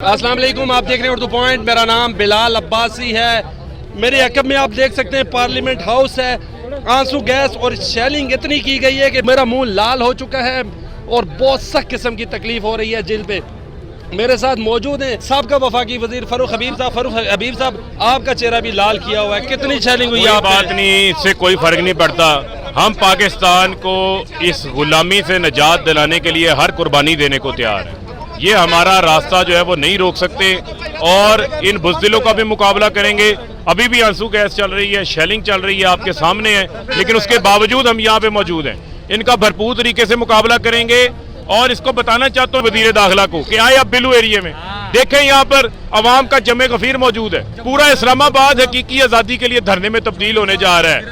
अस्सलाम वालेकुम, आप देख रहे हैं उर्दू पॉइंट। मेरा नाम बिलाल अब्बासी है। मेरे अकब में आप देख सकते हैं पार्लियामेंट हाउस है। आंसू गैस और शेलिंग इतनी की गई है कि मेरा मुंह लाल हो चुका है और बहुत सख्त किस्म की तकलीफ हो रही है दिल पे। मेरे साथ मौजूद हैं साबका वफाकी वजीर फारूक हबीब साहब। फारूक हबीब साहब, आपका चेहरा भी लाल किया हुआ है, कितनी शेलिंग हुई है? बात नहीं, इससे कोई फर्क नहीं पड़ता। हम पाकिस्तान को इस गुलामी से निजात दिलाने के लिए हर कुर्बानी देने को तैयार हैं। ये हमारा रास्ता जो है वो नहीं रोक सकते और इन बुज़दिलों का भी मुकाबला करेंगे। अभी भी आंसू गैस चल रही है, शेलिंग चल रही है, आपके सामने है, लेकिन उसके बावजूद हम यहाँ पे मौजूद हैं। इनका भरपूर तरीके से मुकाबला करेंगे और इसको बताना चाहता हूँ वज़ीर दाखिला को कि आए आप बिलू एरिया में देखें, यहाँ पर अवाम का जमे गफीर मौजूद है। पूरा इस्लामाबाद हकीकी आज़ादी के लिए धरने में तब्दील होने जा रहा है।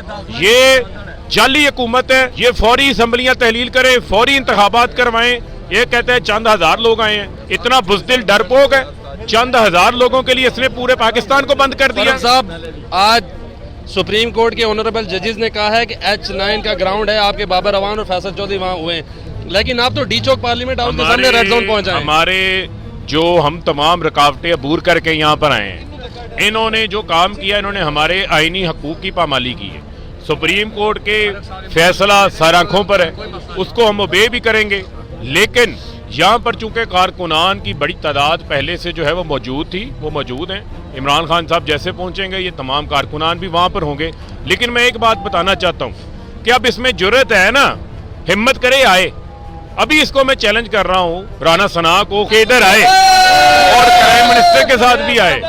ये जाली हुकूमत है, ये फौरी असम्बलियाँ तहलील करें, फौरी इंतखाबात करवाएं। ये कहते हैं चंद हजार लोग आए हैं, इतना बुज़दिल डरपोक है, चंद हजार लोगों के लिए इसने पूरे पाकिस्तान को बंद कर दिया। साहब, आज सुप्रीम कोर्ट के ऑनरेबल जजेस ने कहा है कि H9 का ग्राउंड है, आपके बाबर अवान और फैसल चौधरी वहाँ हुए हैं, लेकिन आप तो डी चौक पार्लियामेंट हाउस के सामने रेड जोन पहुंचे हैं। हमारे जो हम तमाम रुकावटें अबूर करके यहाँ पर आए हैं, इन्होंने जो काम किया, इन्होंने हमारे आईनी हकूक की पामाली की है। सुप्रीम कोर्ट के फैसला सर आंखों पर है, उसको हम ओबे भी करेंगे, लेकिन यहाँ पर चूंकि कारकुनान की बड़ी तादाद पहले से जो है वो मौजूद थी, वो मौजूद हैं। इमरान खान साहब जैसे पहुँचेंगे ये तमाम कारकुनान भी वहाँ पर होंगे। लेकिन मैं एक बात बताना चाहता हूँ कि अब इसमें जुर्रत है ना, हिम्मत करे आए। अभी इसको मैं चैलेंज कर रहा हूँ राना सना को कि इधर आए और प्राइम मिनिस्टर के साथ भी आए।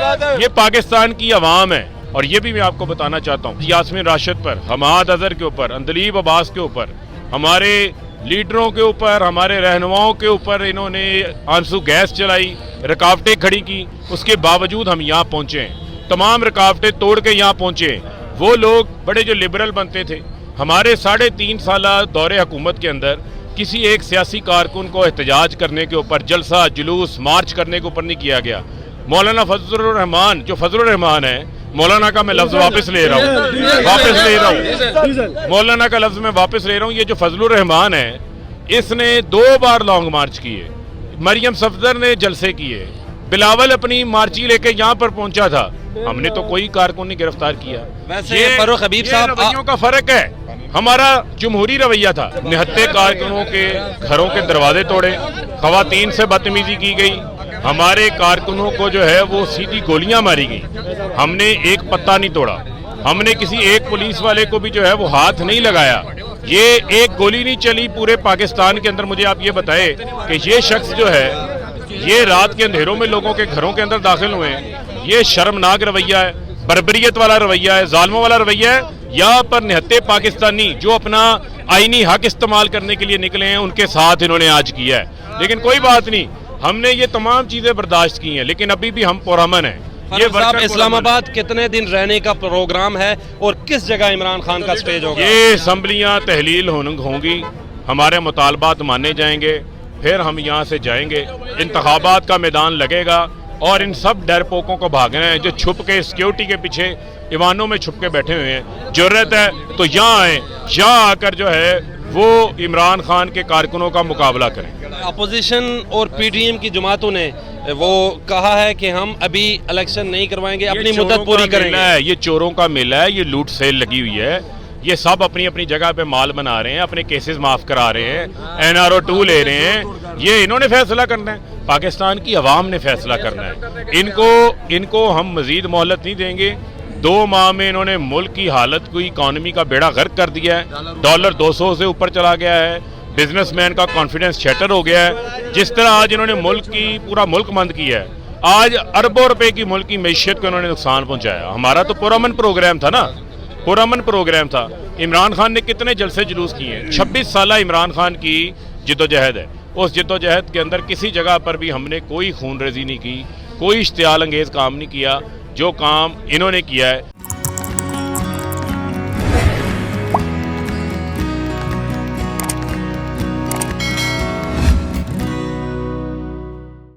ये पाकिस्तान की अवाम है। और ये भी मैं आपको बताना चाहता हूँ, यास्मीन राशिद पर, हमाद अजहर के ऊपर, अंदलीब अब्बास के ऊपर, हमारे लीडरों के ऊपर, हमारे रहनुमाओं के ऊपर इन्होंने आंसू गैस चलाई, रुकावटें खड़ी की, उसके बावजूद हम यहाँ पहुँचे हैं। तमाम रुकावटें तोड़ के यहाँ पहुँचे हैं। वो लोग बड़े जो लिबरल बनते थे, हमारे 3.5 साल दौरे हुकूमत के अंदर किसी एक सियासी कारकुन को एहतजाज करने के ऊपर, जलसा जुलूस मार्च करने के ऊपर नहीं किया गया। मौलाना फजलुर रहमान, जो फजलुर रहमान है, मौलाना का मैं लफ्ज वापस ले रहा हूँ, मौलाना का लफ्ज मैं वापस ले रहा हूँ। ये जो फजलुर रहमान है, इसने 2 बार लॉन्ग मार्च किए, मरियम सफदर ने जलसे किए, बिलावल अपनी मार्ची लेके यहाँ पर पहुंचा था। हमने तो कोई कारकुन नहीं गिरफ्तार किया। वैसे फारूक हबीब साहब, रवैयों का फर्क है। हमारा जमहूरी रवैया था, 79 कारकुनों के घरों के दरवाजे तोड़े, खवातीन से बदतमीजी की गई, हमारे कारकुनों को जो है वो सीधी गोलियां मारी गई। हमने एक पत्ता नहीं तोड़ा, हमने किसी एक पुलिस वाले को भी जो है वो हाथ नहीं लगाया। ये एक गोली नहीं चली पूरे पाकिस्तान के अंदर। मुझे आप ये बताएं कि ये शख्स जो है ये रात के अंधेरों में लोगों के घरों के अंदर दाखिल हुए हैं। ये शर्मनाक रवैया है, बर्बरियत वाला रवैया है, जालिमों वाला रवैया है। यहाँ पर निहत्ते पाकिस्तानी जो अपना आईनी हक इस्तेमाल करने के लिए निकले हैं, उनके साथ इन्होंने आज किया है। लेकिन कोई बात नहीं, हमने ये तमाम चीजें बर्दाश्त की हैं, लेकिन अभी भी हम पुरअमन हैं। ये इस्लामाबाद कितने दिन रहने का प्रोग्राम है और किस जगह इमरान खान का स्टेज होगा? ये असम्बलियाँ तहलील होंगी, हमारे मुतालबात माने जाएंगे, फिर हम यहाँ से जाएंगे, इंतखाबात का मैदान लगेगा और इन सब डरपोकों को भागना है जो छुप के सिक्योरिटी के पीछे ईवानों में छुप के बैठे हुए हैं। जरूरत है तो यहाँ आए, यहाँ आकर जो है वो इमरान खान के कारकुनों का मुकाबला करें। अपोजिशन और पीटीएम की जमातों ने वो कहा है कि हम अभी इलेक्शन नहीं करवाएंगे, अपनी मुद्दत पूरी करेंगे। ये चोरों का मेला है, ये लूट सेल लगी हुई है। ये सब अपनी अपनी जगह पे माल बना रहे हैं, अपने केसेस माफ करा रहे हैं, NRO 2 ले रहे हैं। ये इन्होंने फैसला करना है, पाकिस्तान की अवाम ने फैसला करना है। इनको हम मजीद मोहलत नहीं देंगे। 2 माह में इन्होंने मुल्क की हालत को, इकॉनमी का बेड़ा गर्क कर दिया है। डॉलर 200 से ऊपर चला गया है, बिजनेसमैन का कॉन्फिडेंस शैटर हो गया है। जिस तरह आज इन्होंने पूरा मुल्क बंद किया है, आज अरबों रुपए की मुल्क की मैशियत को इन्होंने नुकसान पहुंचाया। हमारा तो पुरअमन प्रोग्राम था ना, पुरअमन प्रोग्राम था। इमरान खान ने कितने जलसे जुलूस किए हैं। 26 साल इमरान खान की जिद्दोजहद है। उस जिद्दोजहद के अंदर किसी जगह पर भी हमने कोई खून रेजी नहीं की, कोई इश्तियाल अंगेज काम नहीं किया। जो काम इन्होंने किया है